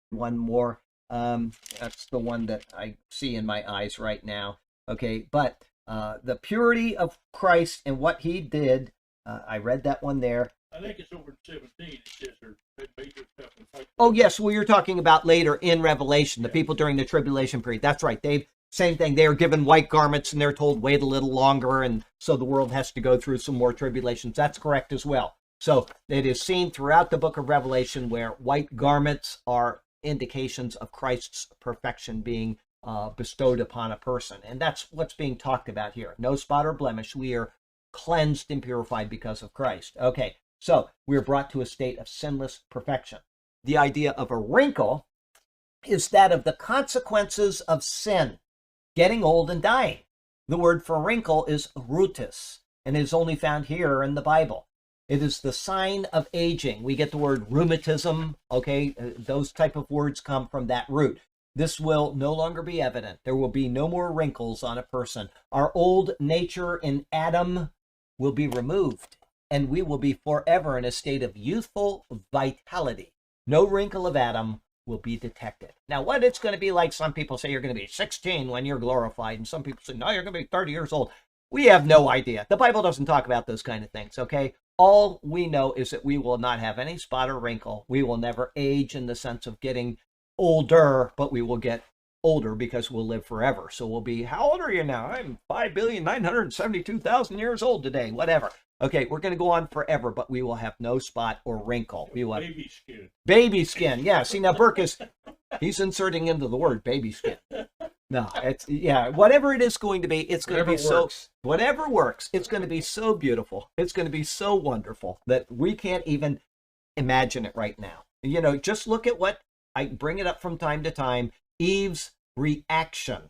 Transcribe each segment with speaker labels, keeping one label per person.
Speaker 1: one more. That's the one that I see in my eyes right now. Okay, but the purity of Christ and what he did, I read that one there.
Speaker 2: I think it's over 17. It says there's major stuff in fact.
Speaker 1: Oh, yes, well, you're talking about later in Revelation, the people during the tribulation period. That's right. Same thing. They are given white garments and they're told wait a little longer, and so the world has to go through some more tribulations. That's correct as well. So it is seen throughout the book of Revelation where white garments are indications of Christ's perfection being bestowed upon a person. And that's what's being talked about here. No spot or blemish. We are cleansed and purified because of Christ. Okay, so we're brought to a state of sinless perfection. The idea of a wrinkle is that of the consequences of sin, getting old and dying. The word for wrinkle is rhutus, and is only found here in the Bible. It is the sign of aging. We get the word rheumatism, okay? Those type of words come from that root. This will no longer be evident. There will be no more wrinkles on a person. Our old nature in Adam will be removed, and we will be forever in a state of youthful vitality. No wrinkle of Adam will be detected. Now, what it's going to be like, some people say you're going to be 16 when you're glorified, and some people say, no, you're going to be 30 years old. We have no idea. The Bible doesn't talk about those kind of things, okay? All we know is that we will not have any spot or wrinkle. We will never age in the sense of getting older, but we will get older because we'll live forever. So we'll be, how old are you now? I'm 5,972,000 years old today, whatever. Okay, we're going to go on forever, but we will have no spot or wrinkle. We will have
Speaker 2: baby skin.
Speaker 1: Baby skin, yeah. See, now Burke he's inserting into the word baby skin. No, it's, yeah, whatever it is going to be, it's going to be so, whatever works, it's going to be so beautiful. It's going to be so wonderful that we can't even imagine it right now. You know, just look at what, I bring it up from time to time, Eve's reaction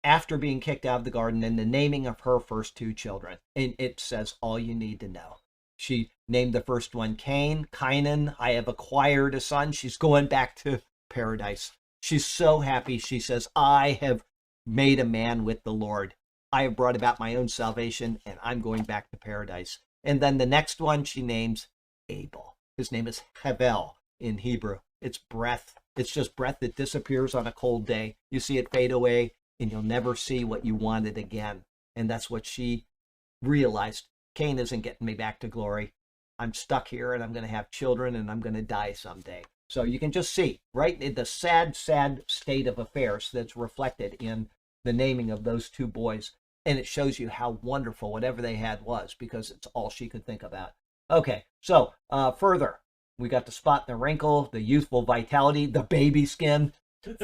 Speaker 1: after being kicked out of the garden and the naming of her first two children. And it says all you need to know. She named the first one Cain, Kainan. I have acquired a son. She's going back to paradise. She's so happy. She says, I have made a man with the Lord. I have brought about my own salvation, and I'm going back to paradise. And then the next one she names Abel. His name is Hevel in Hebrew. It's breath. It's just breath that disappears on a cold day. You see it fade away, and you'll never see what you wanted again. And that's what she realized. Cain isn't getting me back to glory. I'm stuck here, and I'm going to have children, and I'm going to die someday. So you can just see, right, the sad, sad state of affairs that's reflected in the naming of those two boys. And it shows you how wonderful whatever they had was, because it's all she could think about. Okay, so further, we got the spot, the wrinkle, the youthful vitality, the baby skin.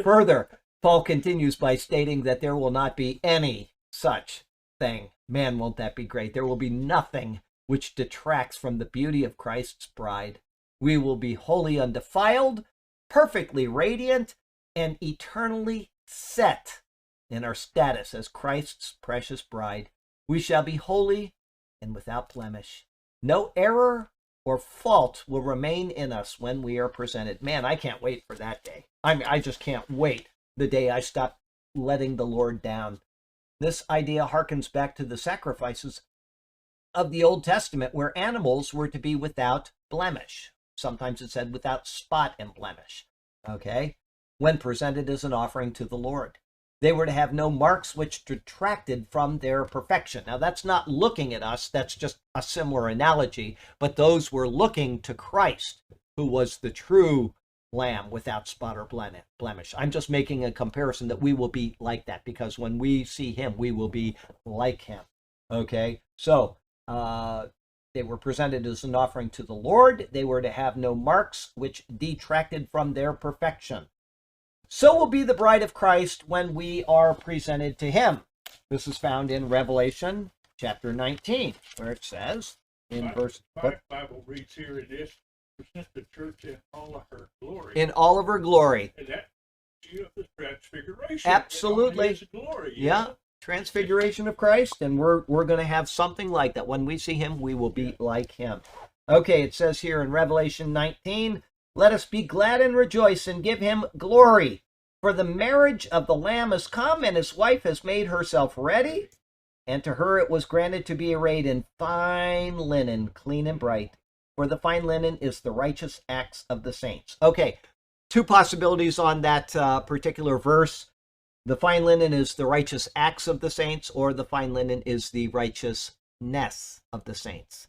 Speaker 1: Further, Paul continues by stating that there will not be any such thing. Man, won't that be great? There will be nothing which detracts from the beauty of Christ's bride. We will be wholly undefiled, perfectly radiant, and eternally set in our status as Christ's precious bride. We shall be holy and without blemish. No error or fault will remain in us when we are presented. Man, I can't wait for that day. I just can't wait the day I stop letting the Lord down. This idea harkens back to the sacrifices of the Old Testament, where animals were to be without blemish. Sometimes it said without spot and blemish, okay, when presented as an offering to the Lord. They were to have no marks which detracted from their perfection. Now, that's not looking at us. That's just a similar analogy. But those were looking to Christ, who was the true lamb without spot or blemish. I'm just making a comparison that we will be like that, because when we see him, we will be like him. Okay, so they were presented as an offering to the Lord. They were to have no marks which detracted from their perfection. So will be the bride of Christ when we are presented to him. This is found in Revelation chapter 19, where it says in verse...
Speaker 2: My Bible reads here in this, present the church in all of her glory.
Speaker 1: In all of her glory.
Speaker 2: And that of the transfiguration.
Speaker 1: Absolutely.
Speaker 2: In all his glory,
Speaker 1: yeah. Transfiguration of Christ, and we're going to have something like that. When we see him, we will be like him. Okay, it says here in Revelation 19, let us be glad and rejoice and give him glory, for the marriage of the Lamb is come, and his wife has made herself ready, and to her it was granted to be arrayed in fine linen, clean and bright, for the fine linen is the righteous acts of the saints. Okay, two possibilities on that particular verse. The fine linen is the righteous acts of the saints, or the fine linen is the righteousness of the saints.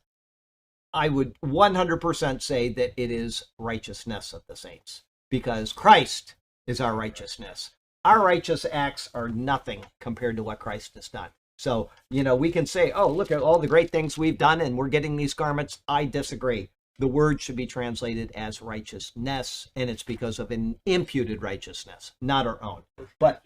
Speaker 1: I would 100% say that it is righteousness of the saints, because Christ is our righteousness. Our righteous acts are nothing compared to what Christ has done. So, we can say, oh, look at all the great things we've done and we're getting these garments. I disagree. The word should be translated as righteousness, and it's because of an imputed righteousness, not our own. But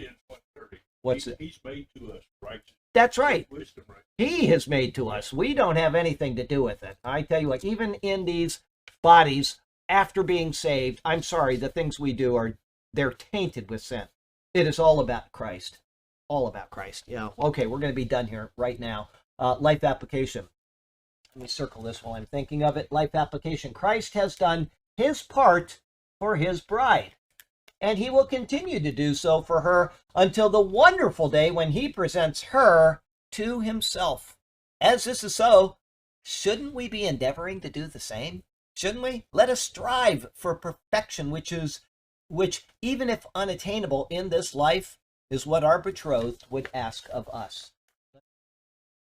Speaker 1: what's it?
Speaker 2: He's made to us righteous.
Speaker 1: That's right.
Speaker 2: Wisdom, right?
Speaker 1: He has made to us. We don't have anything to do with it. I tell you what, even in these bodies, after being saved, I'm sorry, the things we do they're tainted with sin. It is all about Christ. All about Christ. Okay, we're going to be done here right now. Life application. Let me circle this while I'm thinking of it. Life application. Christ has done his part for his bride, and he will continue to do so for her until the wonderful day when he presents her to himself. As this is so, shouldn't we be endeavoring to do the same? Shouldn't we? Let us strive for perfection, which even if unattainable in this life, is what our betrothed would ask of us.